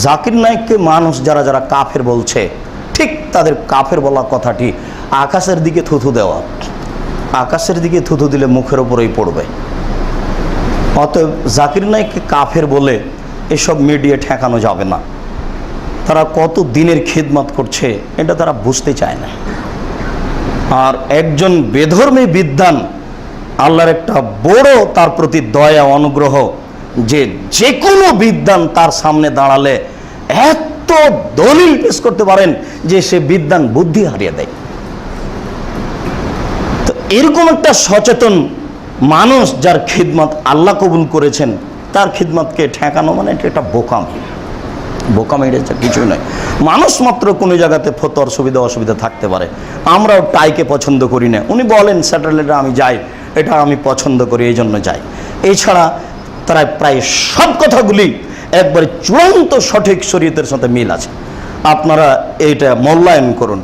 জাকির নায়েককে মানুষ যারা যারা কাফের বলছে, ঠিক তাদের কাফের বলা কথাটি আকাশের দিকে থুথু দেওয়া। আকাশের দিকে থুথু দিলে মুখের ওপরেই পড়বে। অতএব জাকির নায়েককে কাফের বলে এসব মিডিয়া ঠেকানো যাবে না। তারা কত দিনের খিদমত করছে এটা তারা বুঝতে চায় না। আর একজন বেধর্মী বিদ্বান, আল্লাহর একটা বড় তার প্রতি দয়া অনুগ্রহ যে যে কোনো বিদ্বান তার সামনে দাঁড়ালে এত দলিল পেশ করতে পারেন যে সে বিদ্বান বুদ্ধি হারিয়ে দেয়। তো এরকম একটা সচেতন মানুষ যার খিদমত আল্লাহ কবুল করেছেন, তার খিদমতকে ঠেকানো মানে এটা একটা বোকামি। বোকামি এটা কিছুই নয়। মানুষ মাত্র কোনো জায়গাতে ফতোয়ার সুবিধা অসুবিধা থাকতে পারে। আমরাও টাইকে পছন্দ করি না, উনি বলেন স্যাটেলাইটে আমি যাই, এটা আমি পছন্দ করি এই জন্য যাই। এছাড়া তারা প্রায় সব কথাগুলি একবারে চূড়ান্ত সঠিক শরীয়তের সাথে মিল আছে। আপনারা এইটা মূল্যায়ন করুন।